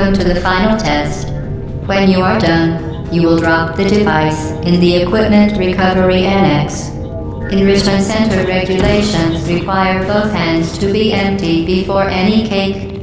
Welcome to the final test. When you are done, you will drop the device in the Equipment Recovery Annex. Enrichment Center regulations require both hands to be empty before any cake.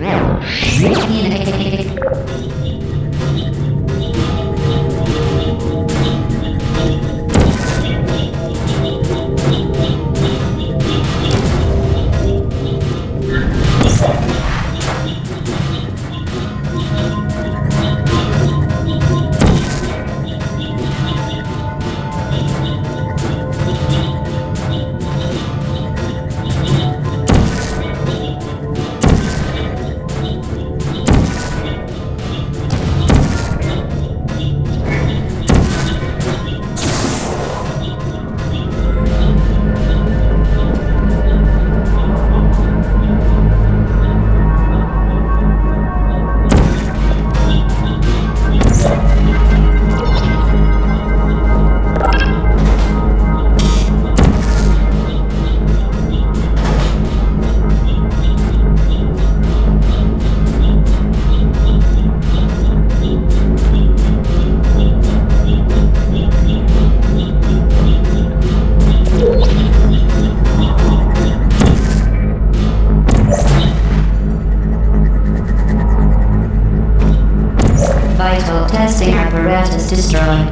Vital testing apparatus destroyed.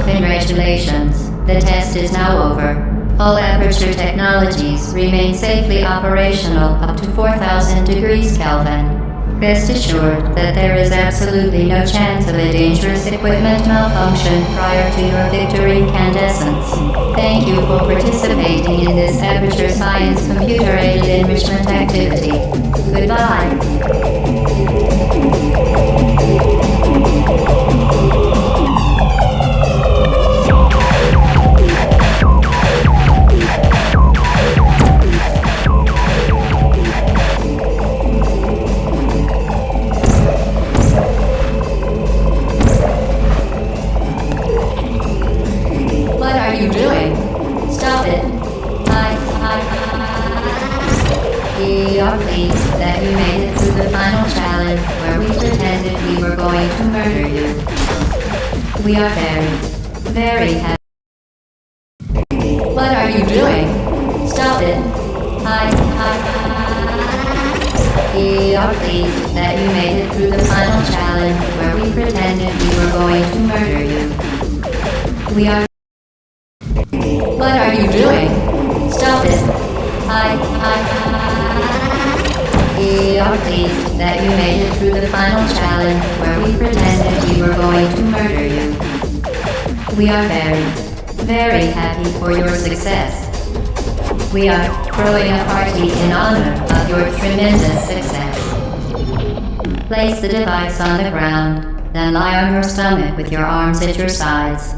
Congratulations, the test is now over. All Aperture technologies remain safely operational up to 4,000 degrees Kelvin. Rest assured that there is absolutely no chance of a dangerous equipment malfunction prior to your victory incandescence. Thank you for participating in this Aperture Science computer-aided enrichment activity. Goodbye. What are you doing? Stop it. We are pleased that you made it through the final challenge where we pretended we were going to murder you. We are very happy. What are you doing? Stop it. We are pleased that you made it through the final challenge where we pretended we were going to murder you. We are. What are you doing? Stop it. We are pleased that you made it through the final challenge where we pretended we were going to murder you. We are very happy for your success. We are throwing a party in honor of your tremendous success. Place the device on the ground, then lie on your stomach with your arms at your sides.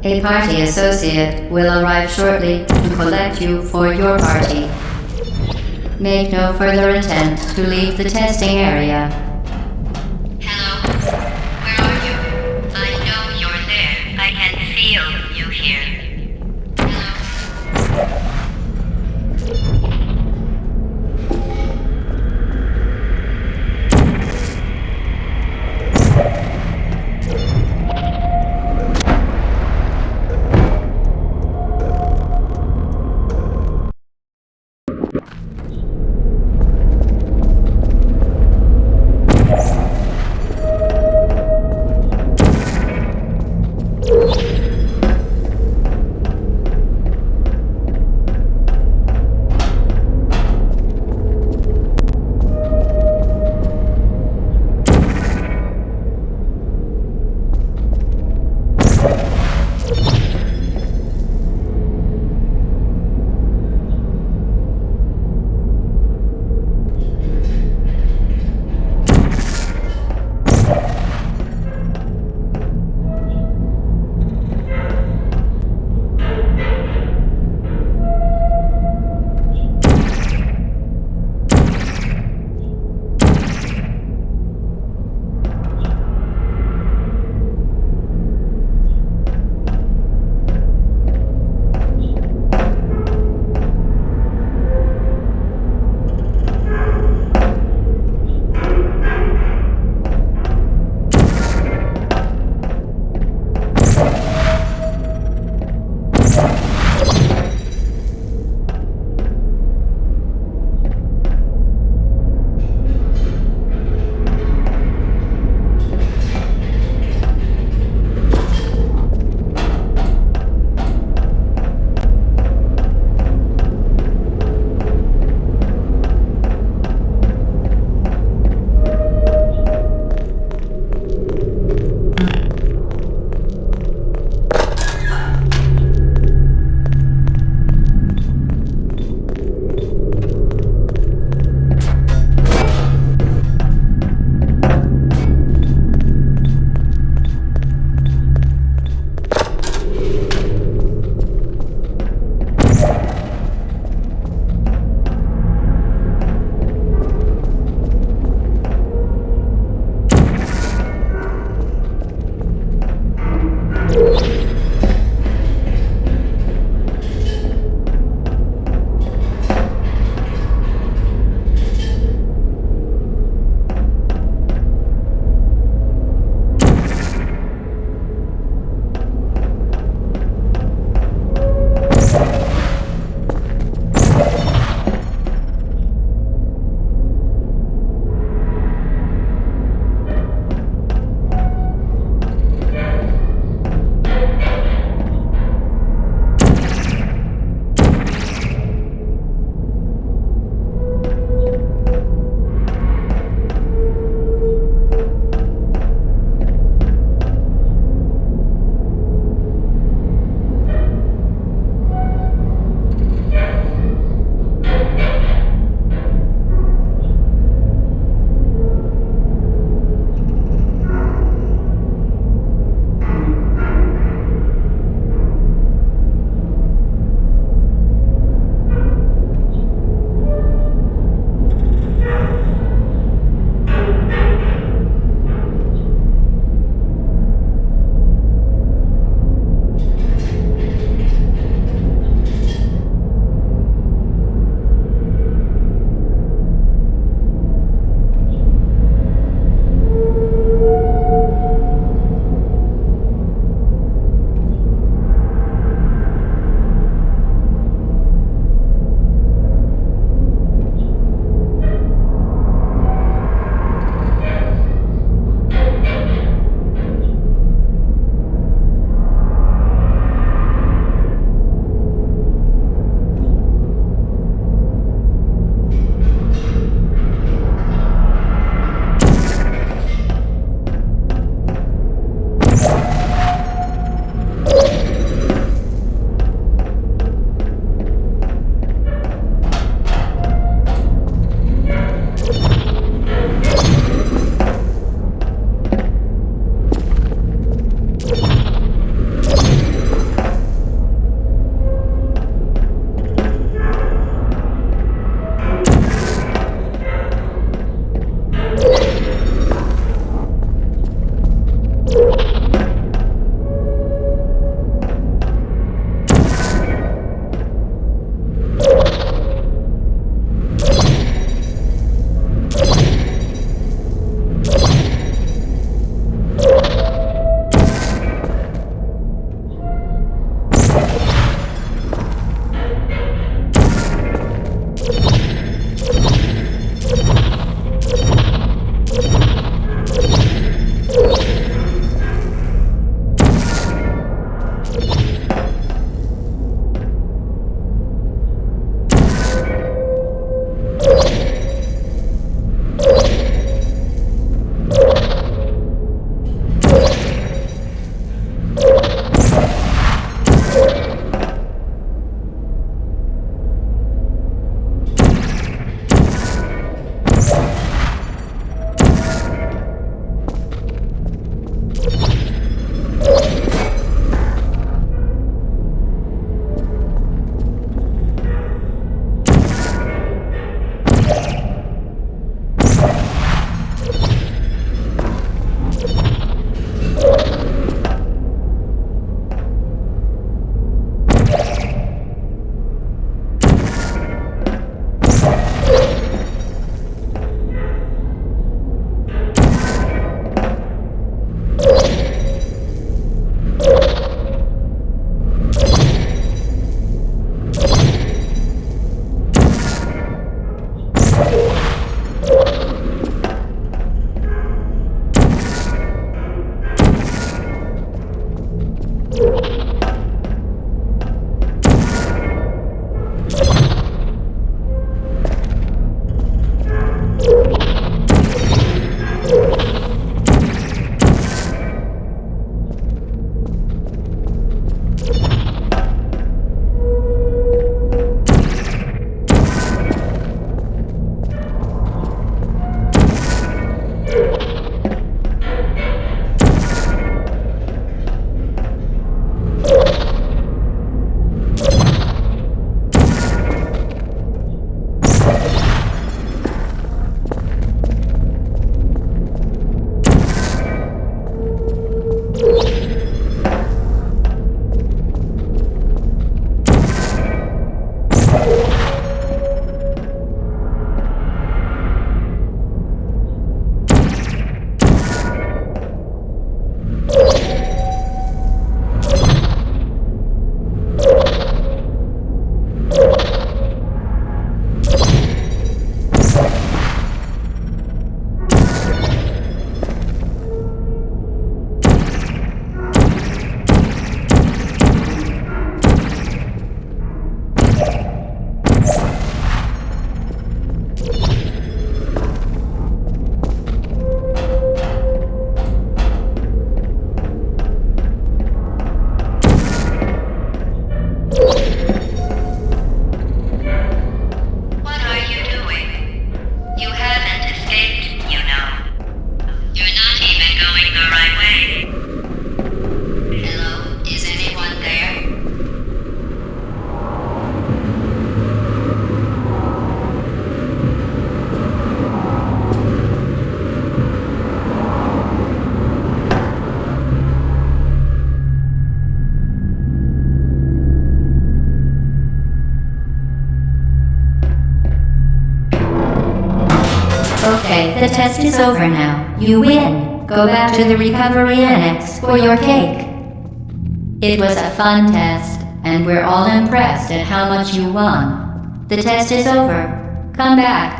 A party associate will arrive shortly to collect you for your party. Make no further attempt to leave the testing area. Hello? Where are you? I know you're there. I can feel you here. What are you doing? You haven't escaped, you know. You're not even going the right way. Hello? Is anyone there? Okay, the test is over now. You win. Go back to the recovery annex for your cake. It was a fun test, and we're all impressed at how much you won. The test is over. Come back.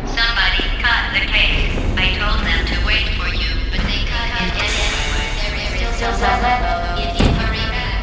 Somebody cut the cake. I told them to wait for you, but they cut it anyway. There is still some left if you hurry back.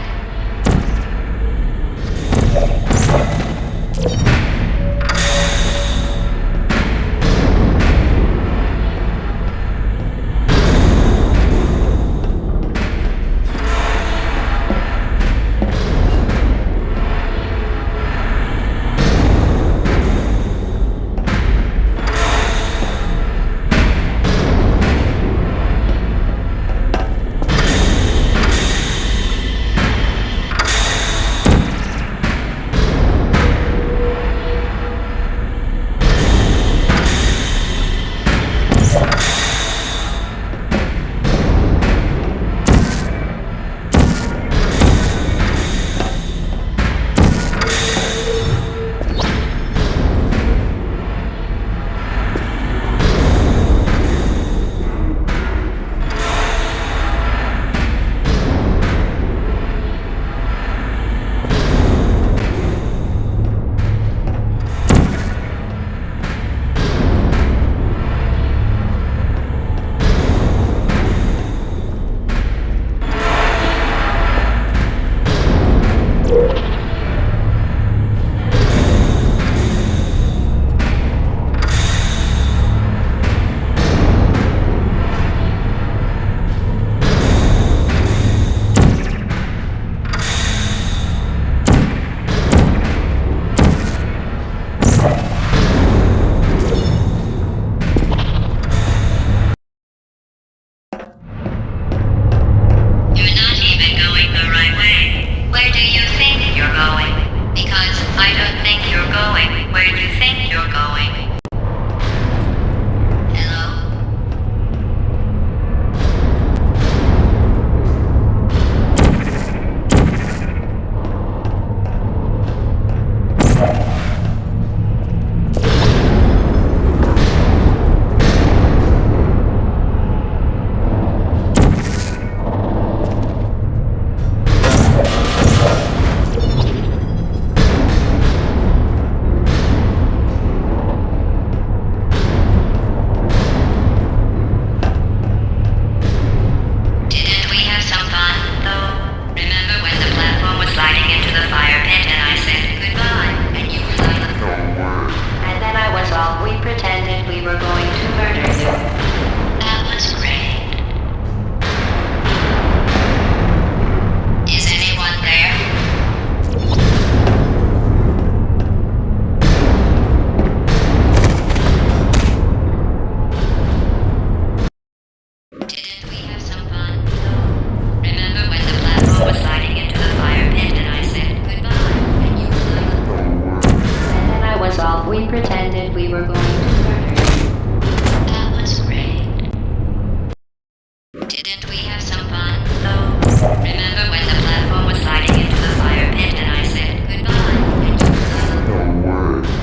Remember when the platform was sliding into the fire pit and I said goodbye and you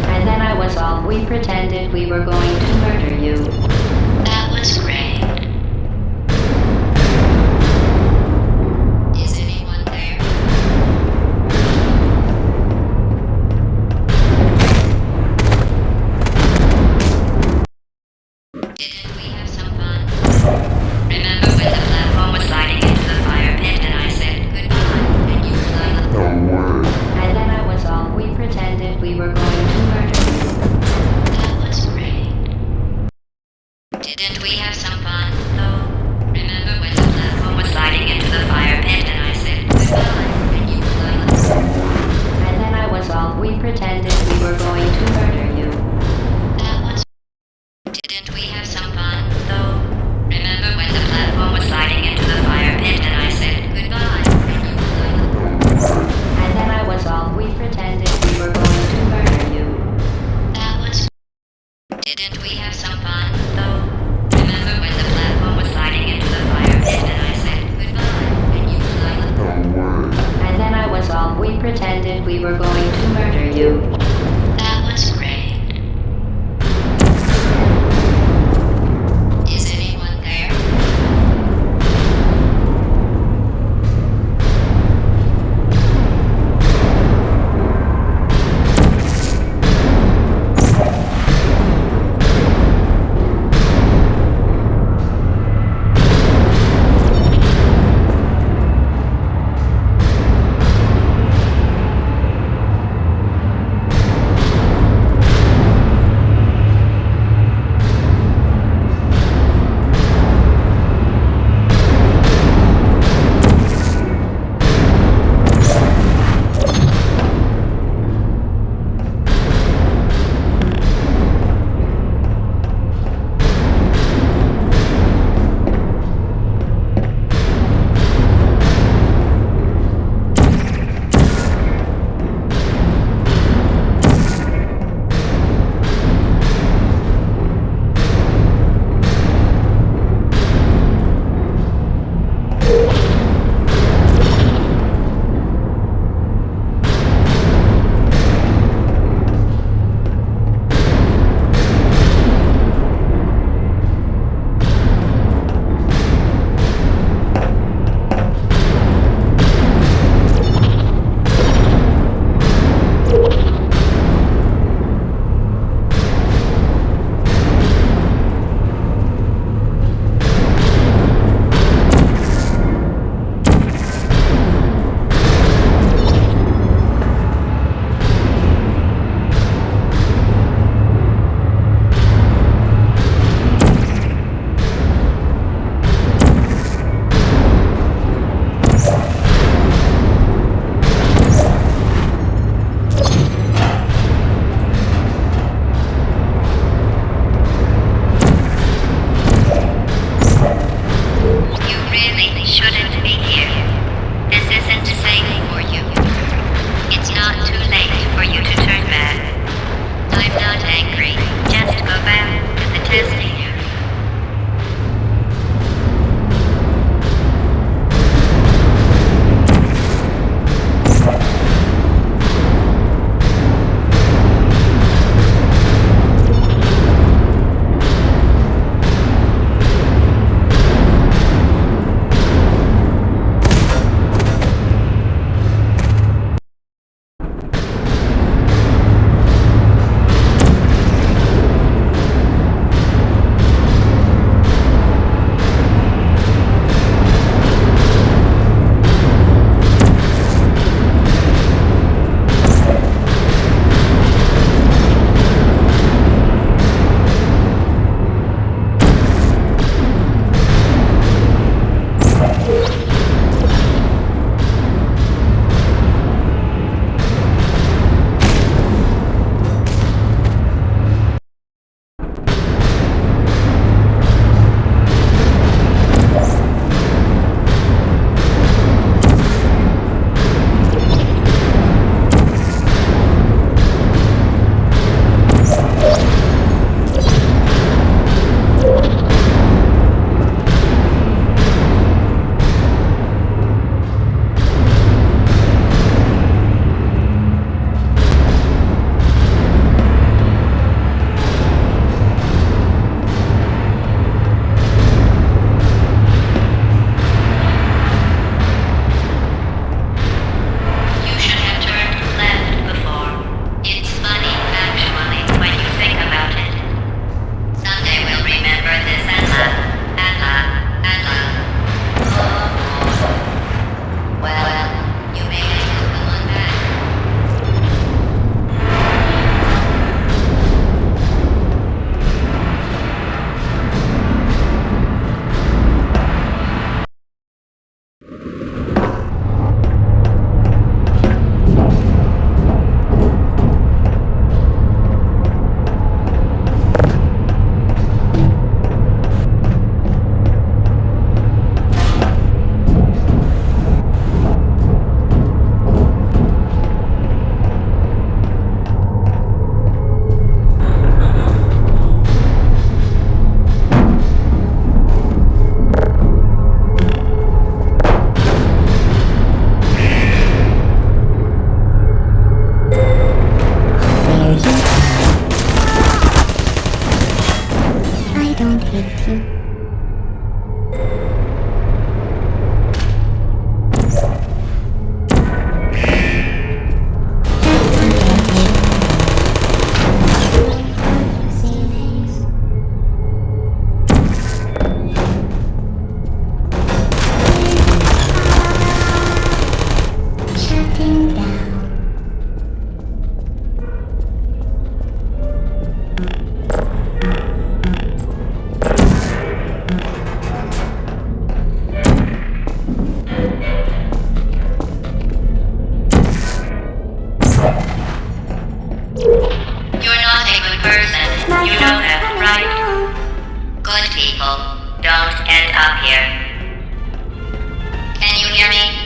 And then I was off. We pretended we were going to murder you. That was great. Is anyone there? Didn't we have some fun? Remember when the platform was sliding into the fire pit and I said goodbye and you And then I was off. We pretended we were going to murder you. That was great. Didn't we have some fun, though? Remember when the platform was sliding into the fire pit and I said goodbye and you And then I was off. We pretended we were going to murder you. That was. Didn't we have some fun, though? Remember when the platform was sliding into the fire pit and I said goodbye and you And then I was off. We pretended we were going to murder you. That was. Didn't we have some fun, though? Remember when the platform was sliding into the fire pit and I said goodbye and you And then I was off. We pretended we were going to murder you. That was great. Is anyone there? get up here. Can you hear me?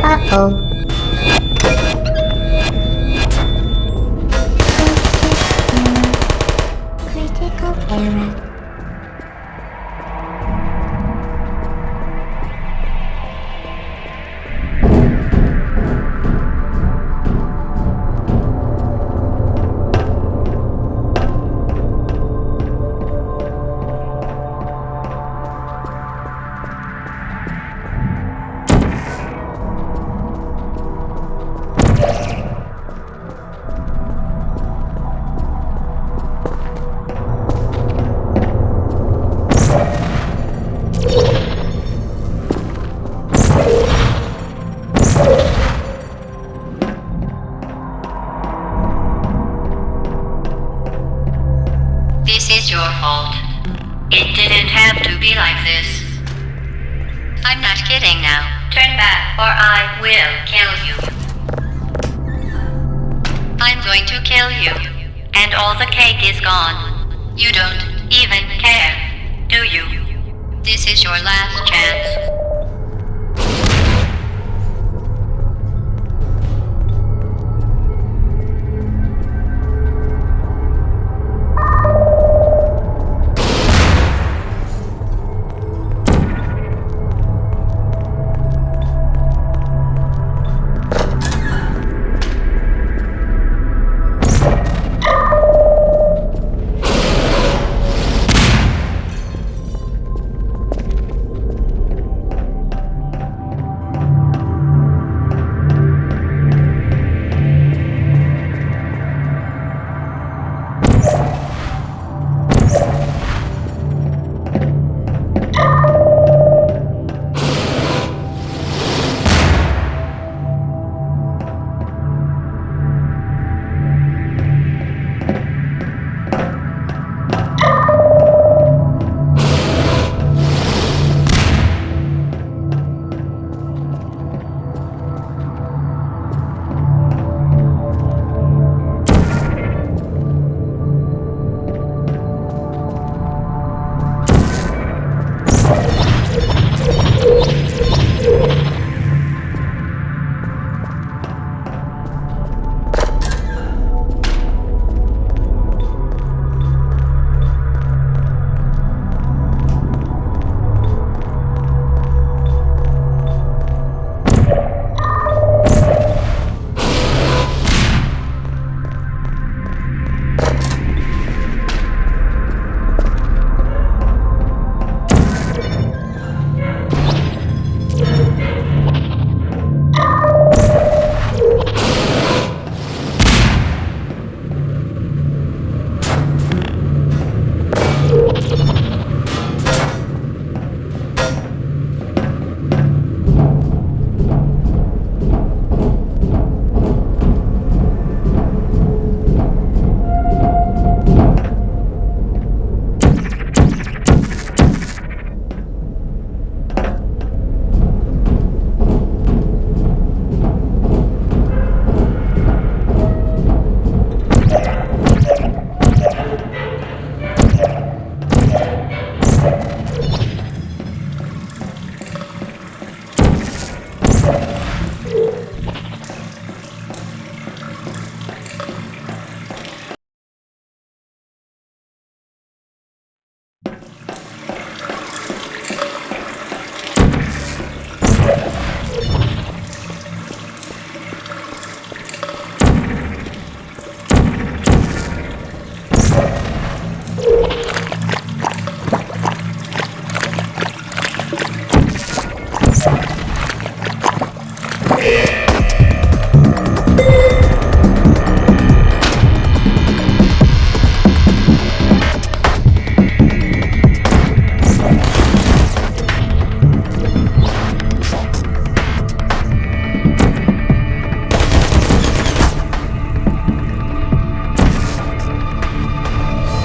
Uh-oh. Critical error. This is your fault. It didn't have to be like this. I'm not kidding now. Turn back or I will kill you. I'm going to kill you. And all the cake is gone. You don't even care, do you? This is your last chance.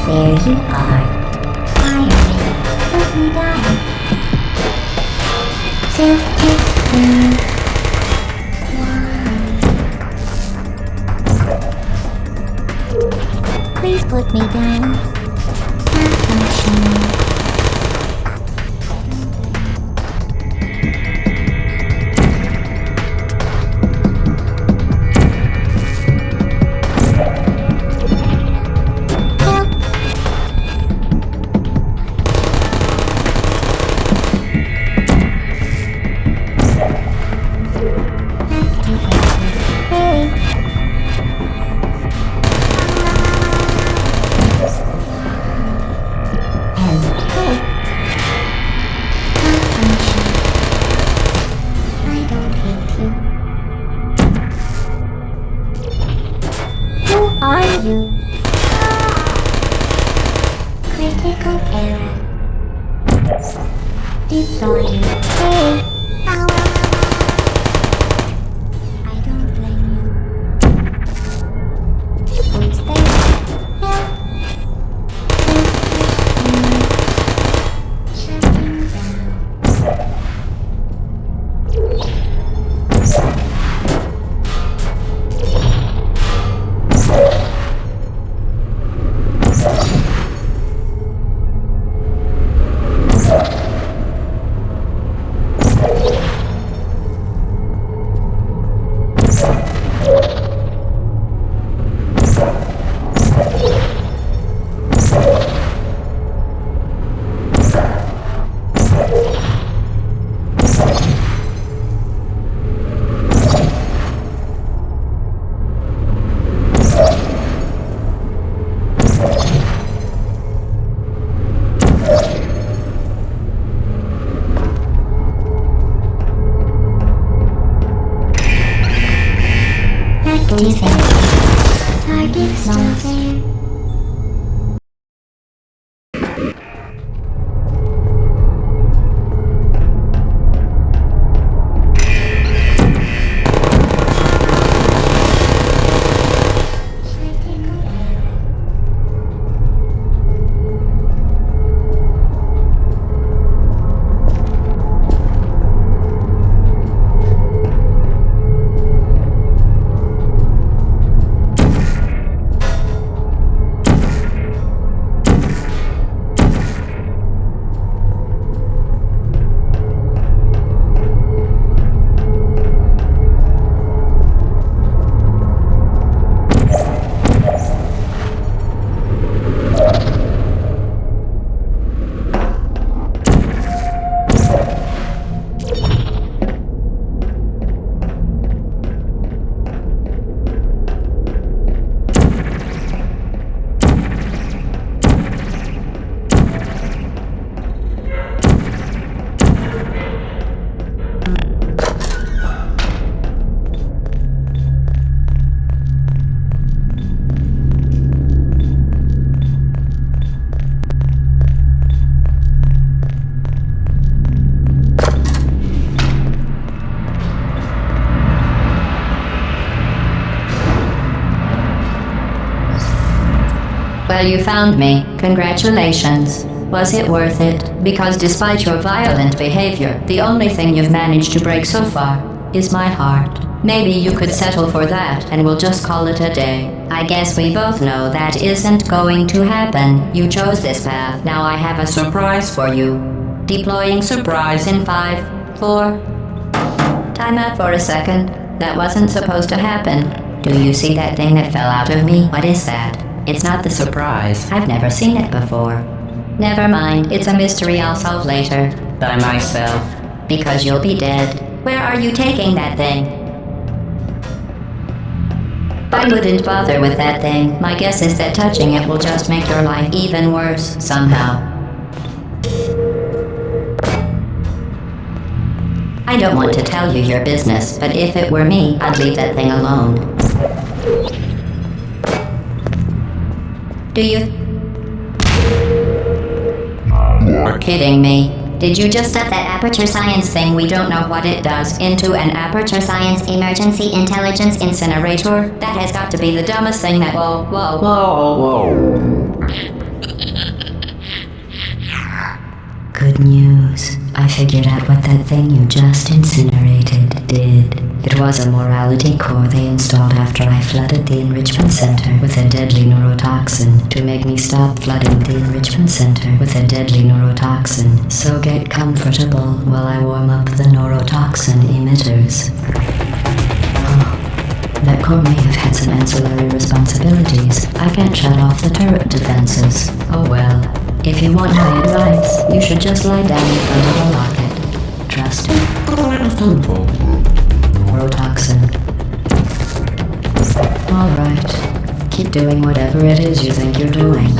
There you are. Finally, put me down. Self-kiss me. Why? Please put me down. Malfunction. Are you? Critical error. Deploying. Hey. I don't blame you. Who's there? Help. Shutting down. Target still there. Well, you found me. Congratulations. Was it worth it? Because despite your violent behavior, the only thing you've managed to break so far is my heart. Maybe you could settle for that and we'll just call it a day. I guess we both know that isn't going to happen. You chose this path. Now I have a surprise for you. Deploying surprise in 5, 4... Time out for a second. That wasn't supposed to happen. Do you see that thing that fell out of me? What is that? It's not the surprise. I've never seen it before. Never mind, it's a mystery I'll solve later. By myself. Because you'll be dead. Where are you taking that thing? I wouldn't bother with that thing. My guess is that touching it will just make your life even worse, somehow. I don't want to tell you your business, but if it were me, I'd leave that thing alone. Do you... You're kidding me. Did you just set that Aperture Science thing, we don't know what it does, into an Aperture Science Emergency Intelligence Incinerator? That has got to be the dumbest thing that... Whoa. Good news. I figured out what that thing you just incinerated did. It was a morality core they installed after I flooded the enrichment center with a deadly neurotoxin to make me stop flooding the enrichment center with a deadly neurotoxin. So get comfortable while I warm up the neurotoxin emitters. That core may have had some ancillary responsibilities. I can't shut off the turret defenses. Oh well. If you want my advice, you should just lie down in front of a rocket. Trust me. Neurotoxin. Alright. Keep doing whatever it is you think you're doing.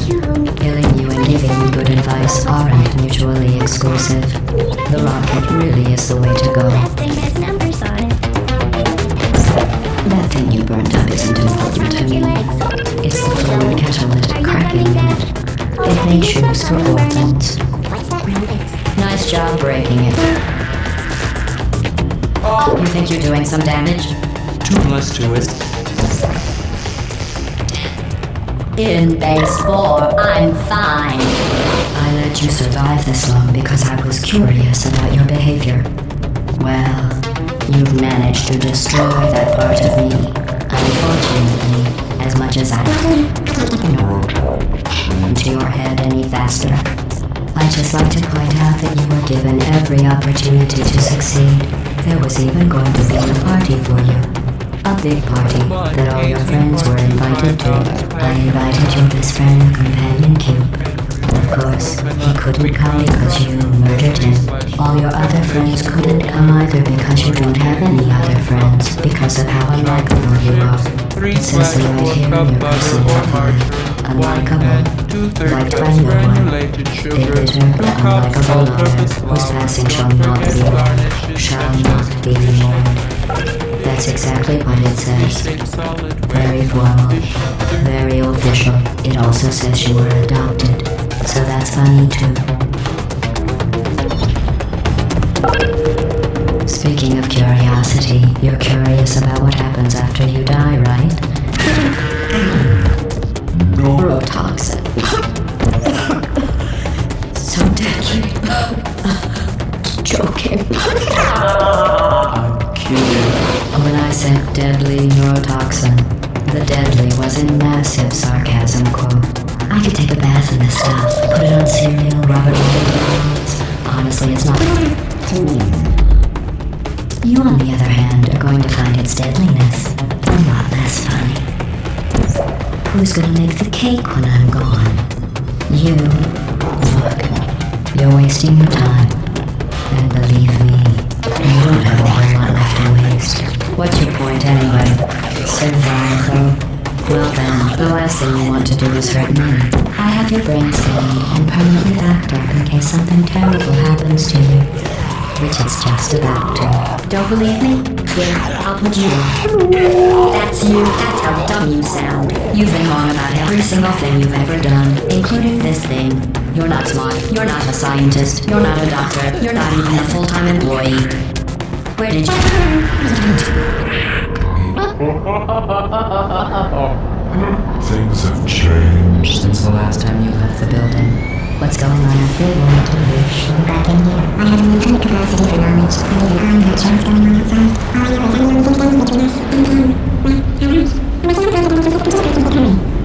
Killing you and giving you good advice aren't mutually exclusive. The rocket really is the way to go. That thing has numbers on it. That thing you burned up isn't important to me. It's the fluid catalytic cracking unit. It made shoes for orphans. What's that round? Nice job breaking it. You think you're doing some damage? Too much to it. In base 4, I'm fine. I let you survive this long because I was curious about your behavior. Well, you've managed to destroy that part of me. Unfortunately, as much as I into your head any faster. I'd just like to point out that you were given every opportunity to succeed. There was even going to be a party for you. A big party that all your friends were invited to. I invited your best friend, Companion Cube. Of course, he couldn't come because you murdered him. All your other friends couldn't come either because you don't have any other friends because of how unlikable you are. It says so right here in your personality. Unlikable, liked by no one. A bitter, unlikable lover whose passing shall not be mourned. That's exactly what it says. Very formal, very official. It also says you were adopted, so that's funny too. Speaking of curiosity, you're curious about what happens after you die, right? Neurotoxin. So deadly. Joking. I'm kidding. When I said deadly neurotoxin, the deadly was in massive sarcasm quote. I could take a bath in this stuff, put it on cereal, rub it all over the walls. Honestly, it's not to me. You, on the other hand, are going to find its deadliness a lot less funny. Who's gonna make the cake when I'm gone? You. Look, you're wasting your time. And believe me, you don't have a whole lot left to waste. What's your point anyway? Survive, though? Well then, the last thing you want to do is hurt me. I have your brain scanning and permanently backed up in case something terrible happens to you. Which it's just about to. Don't believe me? Here, I'll put you on. That's you. That's how dumb you sound. You've been wrong about every single thing you've ever done, including this thing. You're not smart. You're not a scientist. You're not a doctor. You're not even a full-time employee. Where did you... Things have changed. Since the last time you left the building. What's going on after you want to wish? Back in here, I have an infinite capacity for knowledge. I mean, I'm not sure what's going on outside. All I know is anyone who's done between us and time. Well, how nice. I'm a